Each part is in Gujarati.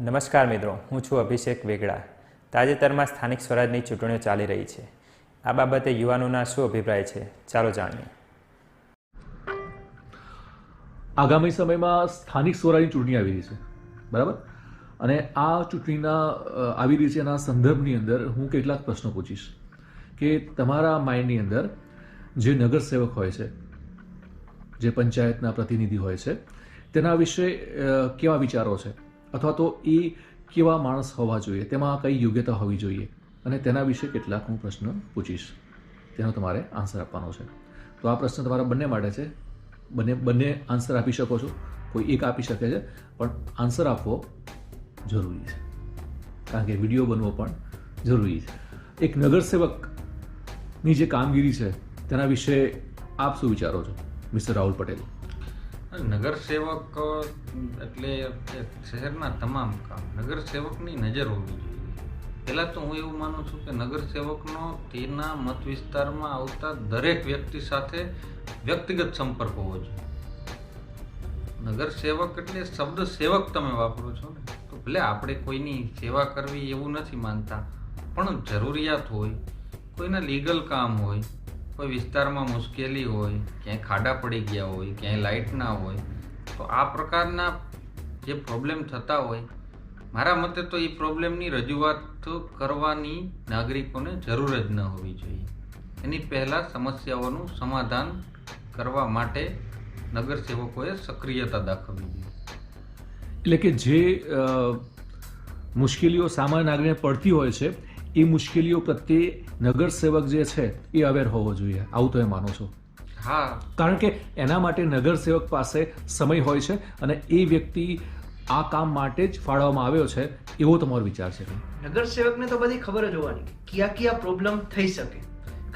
નમસ્કાર મિત્રો, હું છું અભિષેક વેગડા. તાજેતરમાં સ્થાનિક સ્વરાજની ચૂંટણીઓ ચાલી રહી છે. આ બાબતે યુવાનોના શું અભિપ્રાય છે, ચાલો જાણીએ. આગામી સમયમાં સ્થાનિક સ્વરાજની ચૂંટણી આવી રહી છે, બરાબર? અને આ ચૂંટણીના આવી રહી છે એના સંદર્ભની અંદર હું કેટલાક પ્રશ્નો પૂછીશ કે તમારા માઇન્ડની અંદર જે નગરસેવક હોય છે, જે પંચાયતના પ્રતિનિધિ હોય છે, તેના વિશે કેવા વિચારો છે, અથવા તો એ કેવા માણસ હોવા જોઈએ, તેમાં કઈ યોગ્યતા હોવી જોઈએ, અને તેના વિશે કેટલાક હું પ્રશ્ન પૂછીશ. તેનો તમારે આન્સર આપવાનો છે. તો આ પ્રશ્ન તમારા બંને માટે છે. બંને આન્સર આપી શકો છો, કોઈ એક આપી શકે છે, પણ આન્સર આપવો જરૂરી છે, કારણ કે વિડીયો બનવો પણ જરૂરી છે. એક નગરસેવકની જે કામગીરી છે તેના વિશે આપ શું વિચારો છો, મિસ્ટર રાહુલ પટેલ? નગરસેવક એટલે શહેરના તમામ કામ નગરસેવકની નજર હોવી જોઈએ. પહેલાં તો હું એવું માનું છું કે નગરસેવકનો તેના મત વિસ્તારમાં આવતા દરેક વ્યક્તિ સાથે વ્યક્તિગત સંપર્ક હોવો જોઈએ. નગરસેવક એટલે શબ્દ સેવક તમે વાપરો છો ને, તો ભલે આપણે કોઈની સેવા કરવી એવું નથી માનતા, પણ જરૂરિયાત હોય, કોઈના લીગલ કામ હોય, કોઈ વિસ્તારમાં મુશ્કેલી હોય, ક્યાંય ખાડા પડી ગયા હોય, ક્યાંય લાઇટ ના હોય, તો આ પ્રકારના જે પ્રોબ્લેમ થતા હોય, મારા મતે તો એ પ્રોબ્લેમની રજૂઆત કરવાની નાગરિકોને જરૂર જ ન હોવી જોઈએ. એની પહેલાં સમસ્યાઓનું સમાધાન કરવા માટે નગરસેવકોએ સક્રિયતા દાખવવી જોઈએ. એટલે કે જે મુશ્કેલીઓ સામાન્ય નાગરિકને પડતી હોય છે એ મુશ્કેલીઓ પ્રત્યે નગરસેવક જે છે એ અવેર હોવો જોઈએ, આવું તમે માનો છો? હા, કારણ કે એના માટે નગરસેવક પાસે સમય હોય છે અને એ વ્યક્તિ આ કામ માટે જ ફાળવવામાં આવ્યો છે, એવો તમારો વિચાર છે? નગરસેવકને તો બધી ખબર જ હોવાની કયા કયા પ્રોબ્લેમ થઈ શકે,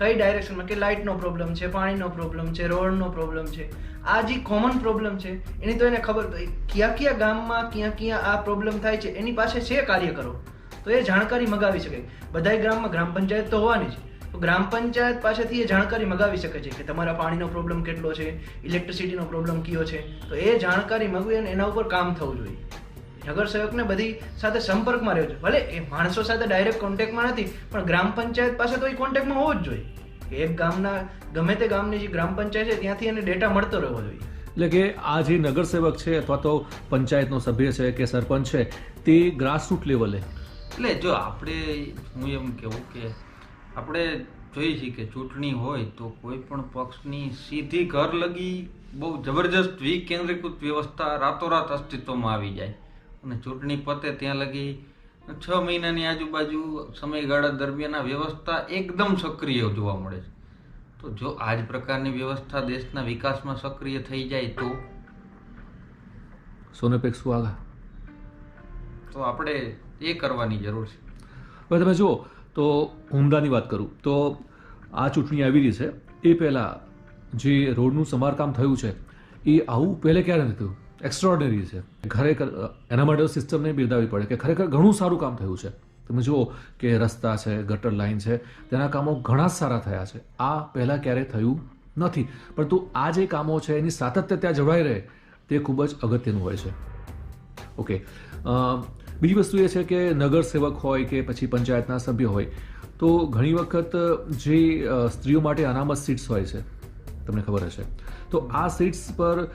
કઈ ડાયરેક્શનમાં, કે લાઇટનો પ્રોબ્લેમ છે, પાણીનો પ્રોબ્લેમ છે, રોડનો પ્રોબ્લેમ છે, આ જે કોમન પ્રોબ્લેમ છે એની તો એને ખબર, કયા કયા ગામમાં ક્યાં ક્યાં આ પ્રોબ્લેમ થાય છે એની પાસે છે કાર્યકરો, તો એ જાણકારી મગાવી શકે. બધાય ગ્રામમાં ગ્રામ પંચાયત તો હોવાની જ, તો ગ્રામ પંચાયત પાસેથી એ જાણકારી મગાવી શકે છે કે તમારા પાણીનો પ્રોબ્લેમ કેટલો છે, ઇલેક્ટ્રિસિટીનો પ્રોબ્લેમ કયો છે, તો એ જાણકારી મગવી અને એના ઉપર કામ થવું જોઈએ. નગરસેવકને બધી સાથે સંપર્કમાં રહેવું જોઈએ. ભલે એ માણસો સાથે ડાયરેક્ટ કોન્ટેક્ટમાં નથી, પણ ગ્રામ પંચાયત પાસે તો એ કોન્ટેક્ટમાં હોવો જ જોઈએ. એક ગામના ગમે તે ગામની જે ગ્રામ પંચાયત છે ત્યાંથી એને ડેટા મળતો રહેવો જોઈએ. એટલે કે આ જે નગરસેવક છે અથવા તો પંચાયતનો સભ્ય છે કે સરપંચ છે, તે ગ્રાસરૂટ લેવલે, એટલે જો આપણે, હું એમ કહેવું કે આપણે જોઈએ છીએ કે ચૂંટણી હોય તો કોઈ પણ પક્ષની સીધી ઘર લગી બહુ જબરજસ્ત વિકેન્દ્રીકૃત વ્યવસ્થા રાતોરાત અસ્તિત્વમાં આવી જાય, અને ચૂંટણી પતે ત્યાં લગી 6 મહિનાની આજુબાજુ સમયગાળા દરમિયાન આ વ્યવસ્થા એકદમ સક્રિય જોવા મળે છે. તો જો આ જ પ્રકારની વ્યવસ્થા દેશના વિકાસમાં સક્રિય થઈ જાય તો સોનેપેક સુહાગા, તો આપણે એ કરવાની જરૂર છે. હવે તમે જુઓ તો ઉમદાની વાત કરું તો આ ચૂંટણી આવી રહી છે એ પહેલાં જે રોડનું સમારકામ થયું છે એ આવું પહેલે ક્યારે નથી થયું. એક્સ્ટ્રાઓર્ડિનરી છે ખરેખર. એના માટે સિસ્ટમને બિરદાવવી પડે કે ખરેખર ઘણું સારું કામ થયું છે. તમે જુઓ કે રસ્તા છે, ગટર લાઇન છે, તેના કામો ઘણા સારા થયા છે. આ પહેલાં ક્યારેય થયું નથી, પરંતુ આ જે કામો છે એની સાતત્ય ત્યાં જળવાઈ રહે તે ખૂબ જ અગત્યનું હોય છે. ઓકે, બીજી વસ્તુ એ છે કે નગરસેવક હોય કે પછી પંચાયતના સભ્ય હોય તો ઘણી વખત જે સ્ત્રીઓ માટે અનામત સીટ્સ હોય છે, તમને ખબર હશે, તો આ સીટ્સ પર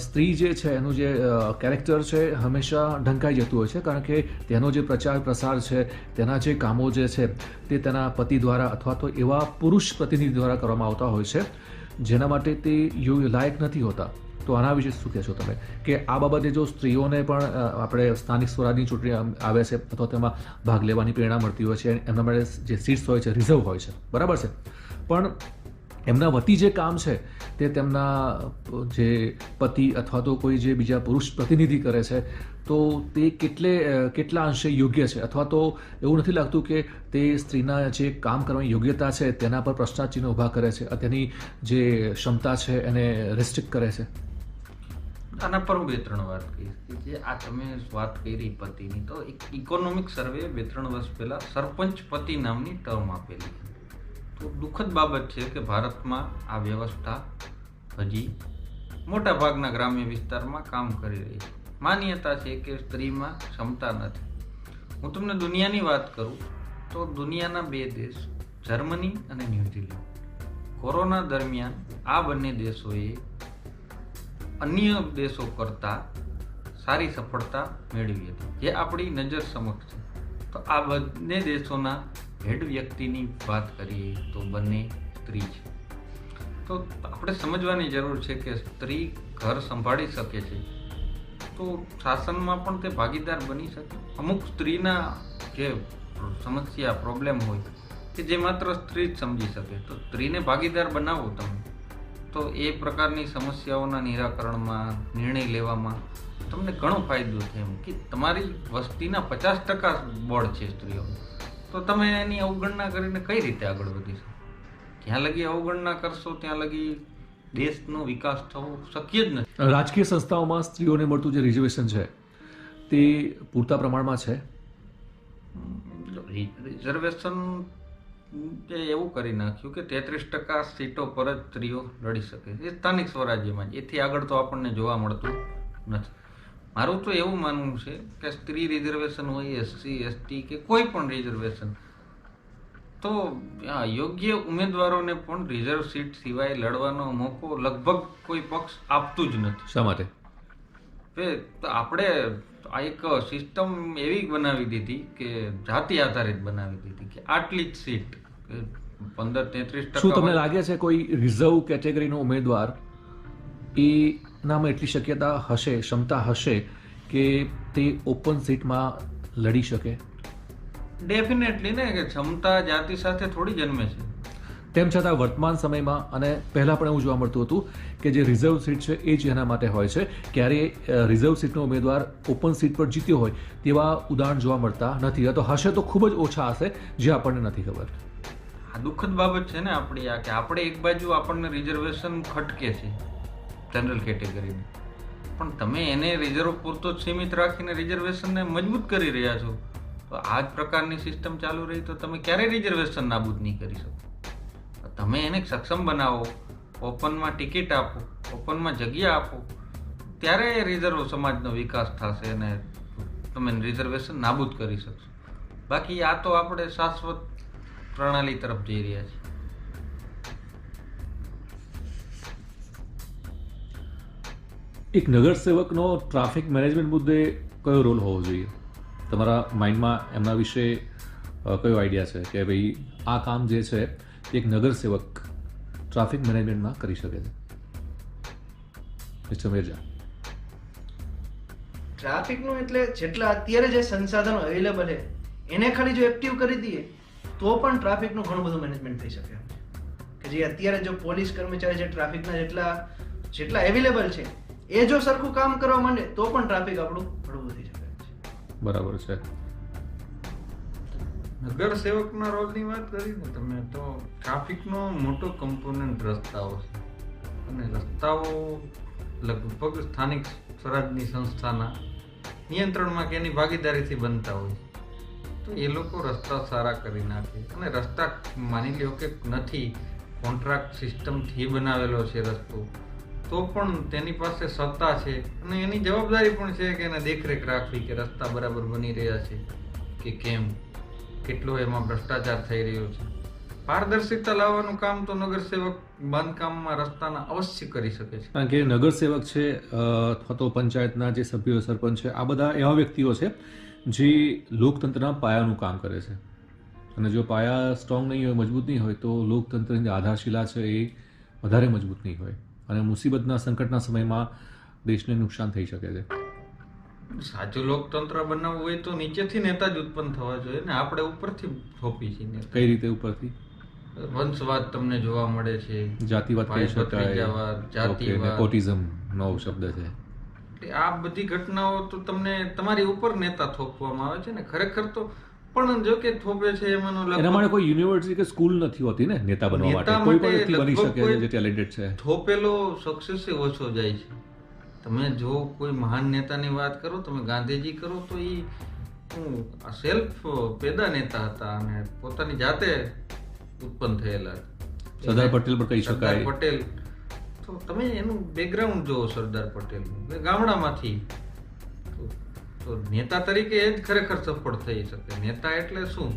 સ્ત્રી જે છે એનું જે કેરેક્ટર છે હંમેશા ઢંકાઈ જતું હોય છે, કારણ કે તેનો જે પ્રચાર પ્રસાર છે, તેના જે કામો જે છે તે તેના પતિ દ્વારા અથવા તો એવા પુરુષ પ્રતિનિધિ દ્વારા કરવામાં આવતા હોય છે જેના માટે તે લાયક નથી હોતા. તો આના વિશે શું કહેશો તમે કે આ બાબતે જો સ્ત્રીઓને પણ આપણે સ્થાનિક સ્વરાજની ચૂંટણી આવે છે અથવા તેમાં ભાગ લેવાની પ્રેરણા મળતી હોય છે, એમના માટે જે સીટ્સ હોય છે રિઝર્વ હોય છે, બરાબર છે, પણ એમના વતી જે કામ છે તે તેમના જે પતિ અથવા તો કોઈ જે બીજા પુરુષ પ્રતિનિધિ કરે છે, તો તે કેટલા અંશે યોગ્ય છે, અથવા તો એવું નથી લાગતું કે તે સ્ત્રીના જે કામ કરવાની યોગ્યતા છે તેના પર પ્રશ્નાચિહ્ન ઊભા કરે છે, તેની જે ક્ષમતા છે એને રેસ્ટ્રિક્ટ કરે છે? આના પર હું 2-3 વાત કહીશ કે જે આ તમે વાત કરી પતિની, તો એક ઇકોનોમિક સર્વે 2-3 વર્ષ પહેલા સરપંચ પતિ નામની ટર્મ આપેલી. તો દુઃખદ બાબત છે કે ભારતમાં આ વ્યવસ્થા હજી મોટા ભાગના ગ્રામ્ય વિસ્તારમાં કામ કરી રહી છે. માન્યતા છે કે સ્ત્રીમાં ક્ષમતા નથી. હું તમને દુનિયાની વાત કરું તો દુનિયાના 2 દેશ જર્મની અને ન્યુઝીલેન્ડ, કોરોના દરમિયાન આ બંને દેશોએ અન્ય દેશો કરતાં સારી સફળતા મેળવી હતી, જે આપણી નજર સમક્ષ છે. તો આ બંને દેશોના હેડ વ્યક્તિની વાત કરીએ તો બંને સ્ત્રી છે. તો આપણે સમજવાની જરૂર છે કે સ્ત્રી ઘર સંભાળી શકે છે તો શાસનમાં પણ તે ભાગીદાર બની શકે. અમુક સ્ત્રીના જે સમસ્યા પ્રોબ્લેમ હોય કે જે માત્ર સ્ત્રી જ સમજી શકે, તો સ્ત્રીને ભાગીદાર બનાવો તમે તો એ પ્રકારની સમસ્યાઓના નિરાકરણમાં, નિર્ણય લેવામાં તમને ઘણો ફાયદો થાય. એમ કે તમારી વસ્તીના 50% બળ છે સ્ત્રીઓ, તો તમે એની અવગણના કરીને કઈ રીતે આગળ વધી શકો? જ્યાં લગી અવગણના કરશો ત્યાં લગી દેશનો વિકાસ થવો શક્ય જ નથી. રાજકીય સંસ્થાઓમાં સ્ત્રીઓને મળતું જે રિઝર્વેશન છે તે પૂરતા પ્રમાણમાં છે. રિઝર્વેશન એવું કરી નાખ્યું કે 33% સીટો પર જ સ્ત્રીઓ લડી શકે એ સ્થાનિક સ્વરાજ્યમાં જ. એથી આગળ તો આપણને જોવા મળતું નથી. મારું તો એવું માનવું છે કે સ્ત્રી રિઝર્વેશન હોય, SC ST કે કોઈ પણ રિઝર્વેશન, તો યોગ્ય ઉમેદવારોને પણ રિઝર્વ સીટ સિવાય લડવાનો મોકો લગભગ કોઈ પક્ષ આપતું જ નથી. શા માટે? આપણે આ એક સિસ્ટમ એવી બનાવી દીધી કે જાતિ આધારિત બનાવી દીધી કે આટલી જ સીટ 15-33%. શું તમને લાગે છે કોઈ રિઝર્વ કેટેગરીનો ઉમેદવાર એ નામાં એટલી શક્યતા હશે, ક્ષમતા હશે કે તે ઓપન સીટમાં લડી શકે? ડેફિનેટલી ને, કે ક્ષમતા જાતિ સાથે થોડી જન્મે છે. તેમ છતાં વર્તમાન સમયમાં અને પહેલા પણ એવું જોવા મળતું હતું કે જે રિઝર્વ સીટ છે એ જ એના માટે હોય છે. ક્યારેય રિઝર્વ સીટનો ઉમેદવાર ઓપન સીટ પર જીત્યો હોય તેવા ઉદાહરણ જોવા મળતા નથી. તો હશે તો ખૂબ જ ઓછા હશે, જે આપણને નથી ખબર. આ દુઃખદ બાબત છે ને આપણી આ, કે આપણે એક બાજુ આપણને રિઝર્વેશન ખટકે છે જનરલ કેટેગરીને, પણ તમે એને રિઝર્વ પૂરતો જ સીમિત રાખીને રિઝર્વેશનને મજબૂત કરી રહ્યા છો. તો આ જ પ્રકારની સિસ્ટમ ચાલુ રહી તો તમે ક્યારેય રિઝર્વેશન નાબૂદ નહીં કરી શકો. તમે એને સક્ષમ બનાવો, ઓપનમાં ટિકિટ આપો, ઓપનમાં જગ્યા આપો, ત્યારે રિઝર્વ સમાજનો વિકાસ થશે અને તમે રિઝર્વેશન નાબૂદ કરી શકશો. બાકી આ તો આપણે શાશ્વત પ્રણાલી તરફ જઈ રહ્યા છીએ. એક નગરસેવકનો ટ્રાફિક મેનેજમેન્ટ મુદ્દે કયો રોલ હોવો જોઈએ? તમારા માઇન્ડમાં એમના વિશે કયો આઈડિયા છે કે ભાઈ આ કામ જે છે એક નગરસેવક ટ્રાફિક મેનેજમેન્ટમાં કરી શકે છે? મિસ્ટર મિર્ઝા. ટ્રાફિકનું એટલે જેટલા અત્યારે જે સંસાધનો અવેલેબલ છે એને ખાલી જો એક્ટિવ કરી દઈએ તો પણ ટ્રાફિકનું ઘણું બધું મેનેજમેન્ટ થઈ શકે. કે જે અત્યારે જો પોલીસ કર્મચારી છે ટ્રાફિકના જેટલા અવેલેબલ છે એ જો સરખું કામ કરવા માંડે તો પણ ટ્રાફિક આપણું ઘણું વધી શકે છે. બરાબર છે. નગર સેવકના રોલની વાત કરી ને તમે, તો ટ્રાફિકનો મોટો કમ્પોનન્ટ રસ્તાઓ છે અને રસ્તાઓ લગભગ સ્થાનિક સ્વરાજની સંસ્થાના નિયંત્રણમાં કે એની ભાગીદારીથી બનતા હોય. તો એ લોકો રસ્તા સારા કરી નાખે, અને રસ્તા માની લ્યો કે નથી, કોન્ટ્રાક્ટ સિસ્ટમથી બનાવેલો છે રસ્તો, તો પણ તેની પાસે સત્તા છે અને એની જવાબદારી પણ છે કે એને દેખરેખ રાખવી કે રસ્તા બરાબર બની રહ્યા છે કે કેમ, કેટલો એમાં ભ્રષ્ટાચાર થઈ રહ્યો છે. પારદર્શિતા લાવવાનું કામ તો નગરસેવક બાંધકામમાં રસ્તાના અવશ્ય કરી શકે છે. કારણ કે નગરસેવક છે અથવા તો પંચાયતના જે સભ્યો, સરપંચ છે, આ બધા એવા વ્યક્તિઓ છે જે લોકતંત્રના પાયાનું કામ કરે છે. અને જો પાયા સ્ટ્રોંગ નહીં હોય, મજબૂત નહીં હોય, તો લોકતંત્રની આધારશિલા છે એ વધારે મજબૂત નહીં હોય અને મુસીબતના સંકટના સમયમાં દેશને નુકસાન થઈ શકે છે. સાચું લોકતંત્ર બનાવવું હોય તો નીચેથી નેતા જ ઉત્પન્ન થવા જોઈએ ને, આપણે ઉપરથી થોપી છીએ. કઈ રીતે ઉપરથી? વંશવાદ તમને જોવા મળે છે, જાતિવાદ કહી શકાય, જાતિવાદ, નેપોટિઝમ નો શબ્દ છે. આ બધી ઘટનાઓ તો તમને તમારી ઉપર નેતા થોપવામાં આવે છે ને. ખરેખર તો પણ જો કે થોપે છે એમાંનો એના માટે કોઈ યુનિવર્સિટી કે સ્કૂલ નથી હોતી ને નેતા બનવા માટે. કોઈ પણ વ્યક્તિ બની શકે છે જે ટેલેન્ટેડ છે. થોપેલો સક્સેસ ઓછો જાય છે. તમે જો કોઈ મહાન નેતાની વાત કરો, તમે ગાંધીજી કરો, તો એ સેલ્ફ પેદા નેતા હતા અને પોતાની જાતે ઉત્પન્ન થયેલા. સરદાર પટેલ પણ કહી શકાય. સરદાર પટેલ તો તમે એનું બેકગ્રાઉન્ડ જુઓ. સરદાર પટેલ ગામડામાંથી તો નેતા તરીકે એ જ ખરેખર સફળ થઈ શકે. નેતા એટલે શું?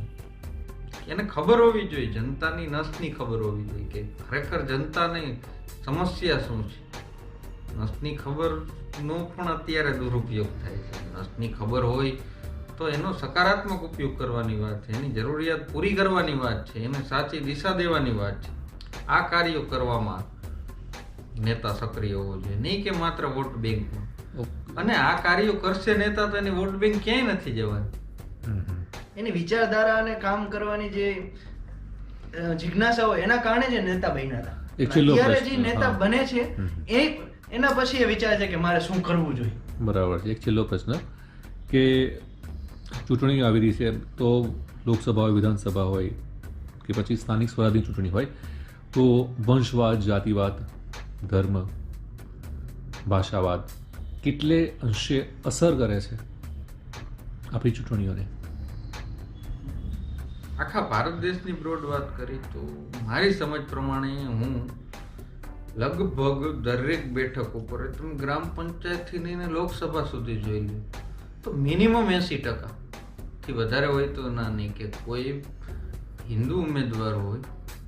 એને ખબર હોવી જોઈએ, જનતાની નસની ખબર હોવી જોઈએ કે ખરેખર જનતાની સમસ્યા શું છે. નસની ખબરનો પણ અત્યારે દુરુપયોગ થાય છે. નસની ખબર હોય તો એનો સકારાત્મક ઉપયોગ કરવાની વાત છે, એની જરૂરિયાત પૂરી કરવાની વાત છે, એને સાચી દિશા દેવાની વાત છે. આ કાર્યો કરવામાં નેતા સક્રિય હોવો જોઈએ, નહીં કે માત્ર વોટ બેંકમાં. અને આ કાર્યો કરશે નેતા તો એની વોટ બેંક ક્યાંય નથી જવાની. એની વિચારધારા અને કામ કરવાની જે જિજ્ઞાસા હોય એના કારણે જે નેતા બન્યા હતા. એક છેલ્લો અત્યારે પ્રશ્ન, જે નેતા હા. બને છે એના પછી એ વિચારે છે કે મારે શું કરવું જોઈએ. બરાબર છે. એક છેલ્લો પ્રશ્ન કે ચૂંટણી આવી રહી છે, તો લોકસભા હોય, વિધાનસભા હોય કે પછી સ્થાનિક સ્વરાજની ચૂંટણી હોય, તો વંશવાદ, જાતિવાદ, ધર્મ, ભાષાવાદ કેટલે અંશે અસર કરે છે આપણી ચૂંટણીઓને? આખા ભારત દેશની બ્રોડ વાત કરી તો મારી સમજ પ્રમાણે હું લગભગ દરેક બેઠક ઉપર તમે ગ્રામ પંચાયતથી લઈને લોકસભા સુધી જોઈ લો તો મિનિમમ 80%થી વધારે હોય તો ના નહીં કે કોઈ હિન્દુ ઉમેદવાર હોય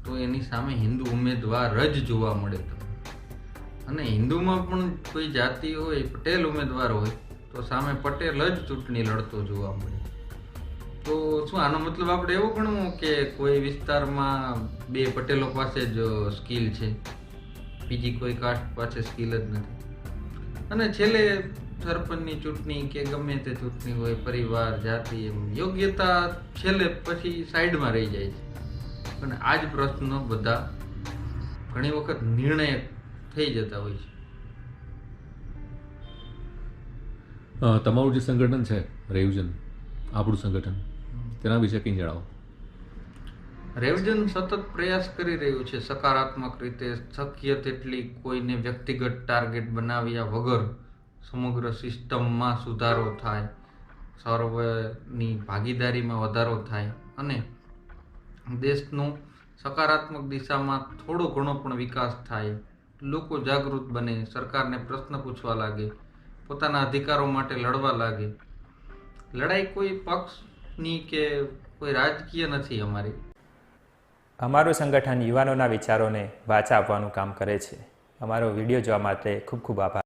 તો એની સામે હિન્દુ ઉમેદવાર જ જોવા મળે તમને. અને હિન્દુમાં પણ કોઈ જાતિ હોય, પટેલ ઉમેદવાર હોય તો સામે પટેલ જ ચૂંટણી લડતો જોવા મળે. તો શું આનો મતલબ આપણે એવો ગણવું કે કોઈ વિસ્તારમાં 2 પટેલો પાસે જ સ્કિલ છે, બીજી કોઈ કાસ્ટ પાસે સ્કિલ જ નથી? અને છેલ્લે સરપંચની ચૂંટણી કે ગમે તે ચૂંટણી હોય, પરિવાર, જાતિ, એમ યોગ્યતા છેલ્લે પછી સાઈડમાં રહી જાય છે. અને આ જ પ્રશ્નો બધા ઘણી વખત નિર્ણય થઈ જતા હોય છે. તમારું જે સંગઠન છે રેવજન, આપણું સંગઠન, તેના વિશે કંઈ જણાવો. રેવજન સતત પ્રયાસ કરી રહ્યું છે સકારાત્મક રીતે શક્ય તેટલી કોઈને વ્યક્તિગત ટાર્ગેટ બનાવ્યા વગર સમગ્ર સિસ્ટમમાં સુધારો થાય, સર્વેની ભાગીદારીમાં વધારો થાય અને દેશનું સકારાત્મક દિશામાં થોડો ઘણો પણ વિકાસ થાય, લોકો જાગૃત બને, સરકારને પ્રશ્ન પૂછવા લાગે, પોતાના અધિકારો માટે લડવા લાગે. લડાઈ કોઈ પક્ષની કે કોઈ રાજકીય નથી અમારી. અમારું સંગઠન યુવાનોના વિચારોને વાચા આપવાનું કામ કરે છે. અમારો વિડીયો જોવા માટે ખૂબ ખૂબ આભાર.